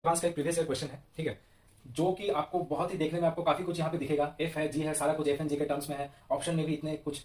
Advance का एक previous year question है, ठीक है, जो कि आपको बहुत ही देखने में आपको काफी कुछ यहाँ पे दिखेगा। एफ है, जी है, सारा कुछ एफ एंड जी के टर्म्स में है। ऑप्शन में भी इतने कुछ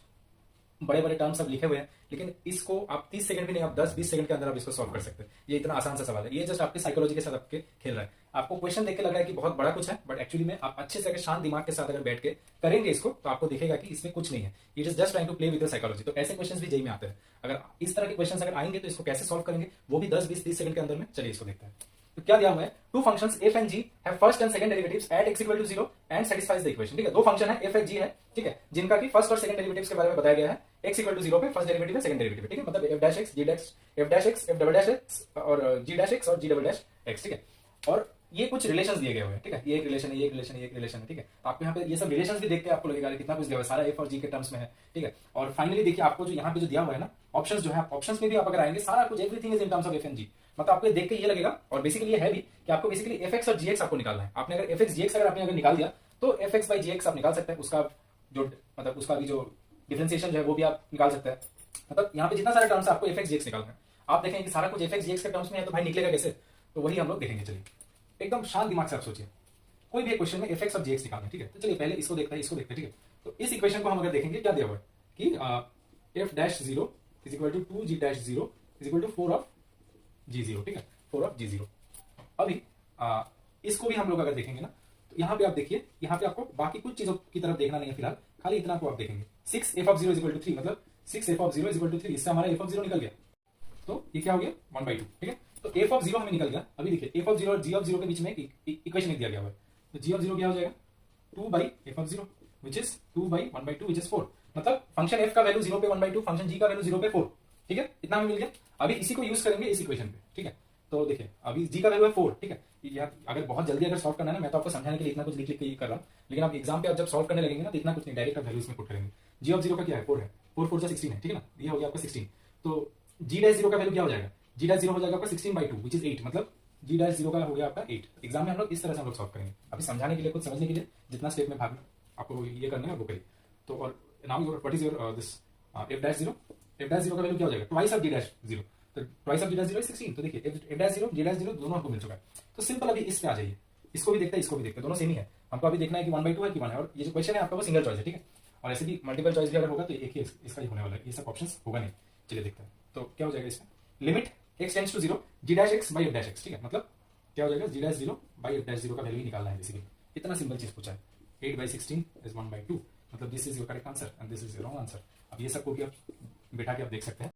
बड़े बड़े टर्म्स सब लिखे हुए हैं, लेकिन इसको आप 30 सेकंड भी नहीं, आप 10-20 सेकंड के अंदर आप इसको सॉल्व कर सकते हैं। ये इतना आसान सा सवाल है। ये जस्ट आपकी साइकोलॉजी के साथ आपके खेल रहा है। आपको क्वेश्चन देख के लग रहा है कि बहुत बड़ा कुछ है, बट एक्चुअली में आप अच्छे से अगर शांत दिमाग के साथ अगर बैठ के करेंगे इसको, तो आपको दिखेगा कि इसमें कुछ नहीं है। It is just trying to play with psychology. तो ऐसे क्वेश्चन भी जेई में आते हैं। अगर इस तरह के क्वेश्चन अगर आएंगे तो इसको कैसे सॉल्व करेंगे, वो भी 10-20-30 सेकंड के अंदर में। चलिए इसको देखते हैं। तो क्या दिया हुआ है, two functions f and g have first and second derivatives at x equal to 0 and satisfies the equation. ठीक है, दो फंक्शन है एफ एंड जी है, ठीक है, जिनका की फर्स्ट और सेकंड डेरिवेटिव्स के बारे में बताया गया है। x इक्वल टू 0 पे फर्स्ट डेरिवेटिव है, सेकंड डेरिवेटिव, ठीक है, मतलब f dash x, g dash f dash x, f double dash x और g डैश x और g डबल डैश x, ठीक है। और ये कुछ रिलेशंस दिए गए हुए हैं, ठीक है, ये एक रिलेशन है, ये एक रिलेशन है, ये एक रिलेशन है, ठीक है। आपको यहाँ पे ये सब रिलेशंस भी देख के आपको लगेगा कितना कुछ दिया हुआ है, सारा एफ और जी के टर्म्स में है, ठीक है। और फाइनली देखिए आपको जो यहाँ पे जो दिया हुआ है ना, ऑप्शंस जो है, ऑप्शंस में भी आप अगर आएंगे, सारा कुछ everything is in terms of F and G. मतलब आपको देख के ये लगेगा, और बेसिकली ये है भी कि आपको बेसिकली एफ एक्स और जी एक्स आपको निकालना है। आपने अगर एफ एक्स जी एक्स अगर आपने अगर निकाल दिया तो f x by g x आप निकाल सकते हैं। उसका जो मतलब उसका भी जो डिफरेंशिएशन जो है वो भी आप निकाल सकते हैं। मतलब यहाँ पे जितना सारे टर्म्स आपको एफ एक्स जी एक्स निकालना है, आप देखेंगे कि सारा कुछ एफ एक्स जी एक्स के टर्म्स में है, तो भाई निकलेगा कैसे? तो वही हम लोग देखेंगे। चलिए एकदम शांत दिमाग से आप सोचिए, कोई भी क्वेश्चन में एफ एक्स और जी एक्स निकालना है, ठीक है। तो चलिए पहले इसको देखते हैं, इसको देखते हैं, ठीक है। तो इस इक्वेशन को हम अगर देखेंगे, क्या दिया हुआ है कि f dash zero is equal to 2 g dash zero is equal to 4 of g zero, ठीक है, 4 ऑफ जी जीरो। अभी इसको भी हम लोग अगर देखेंगे ना, तो यहाँ पे आप देखिए, यहाँ पे आपको बाकी कुछ चीजों की तरफ देखना नहीं है फिलहाल, खाली इतना को आप देखेंगे। 6 f of 0 is equal to 3, मतलब 6 f of 0 is equal to 3। इससे हमारा एफ ऑफ 0 निकल गया, तो ये क्या हो गया 1/2, ठीक है। तो एफ ऑफ 0 हमें निकल गया। अभी देखिए एफ ऑफ 0 और जी ऑफ 0 के बीच में इक्वेशन दिया गया हुआ है। तो जी ऑफ 0 क्या हो जाएगा, 2 by F of 0 which is 2 by 1/2 which is 4। मतलब फंक्शन एफ का वैल्यू 0 पे 1/2, फंक्शन जी का वैल्यू 0 पे 4, ठीक है, इतना हमें मिल गया। अभी इसी को यूज करेंगे इस इक्वेशन पे, ठीक है। तो देखिए अभी जी का वैल्यू है 4, ठीक है। अगर बहुत जल्दी अगर सॉल्व करना है ना, मैं तो आपको समझाने के लिए इतना कुछ लिख लिख के कर रहा हूँ, लेकिन आप एग्जाम पे आप जब सॉल्व करने लगेंगे ना, तो इतना कुछ नहीं, डायरेक्ट आप वैल्यूज में पुट करेंगे। जी ऑफ 0 का क्या है, 4 है, 4 4 16 है, ठीक है ना, ये हो गया आपका 16। तो जी डैश 0 का वैल्यू क्या हो जाएगा, जी डैश 0 हो जाएगा आपका 16/2 विच इज 8, मतलब जी डैश 0 का हो गया आपका 8। एग्जाम में हम लोग इस तरह से हम लोग सॉल्व करेंगे। अभी समझाने के लिए, कुछ समझने के लिए जितना स्टेप में भाग आपको ये करना है वो करिए। तो और now your what is your this F dash 0, F dash 0 का वैल्यू क्या हो जाएगा, ट्वाइस ऑफ जी डैश 0। तो twice of g dash 0 is 16। तो देखिए एफ डैश 0 जी डैश 0 दोनों आपको मिल चुका है। तो सिंपल अभी इस पे आ जाइए, इसको भी देखते हैं, इसको भी देखते हैं, दोनों सेम ही है। हमको अभी देखना है कि 1/2 है कि 1 है, और ये जो क्वेश्चन है आपका वो सिंगल चॉइस है, ठीक है। और ऐसे भी मल्टीपल चॉइस भी अगर होगा तो एक ही इसका ही होने वाला है, ये सब ऑप्शंस होगा नहीं। चलिए देखते हैं तो क्या हो जाएगा इसमें, limit x tends to 0 g dash x by f dash x, ठीक है। मतलब क्या हो जाएगा, g dash 0 by f dash 0 का वैल्यू ही निकालना है बेसिकली। इतना सिंपल चीज पूछा है। 8/16 इज 1/2, मतलब this is your correct answer and this is your wrong answer. अब ये सबको भी आप बैठा के आप देख सकते हैं।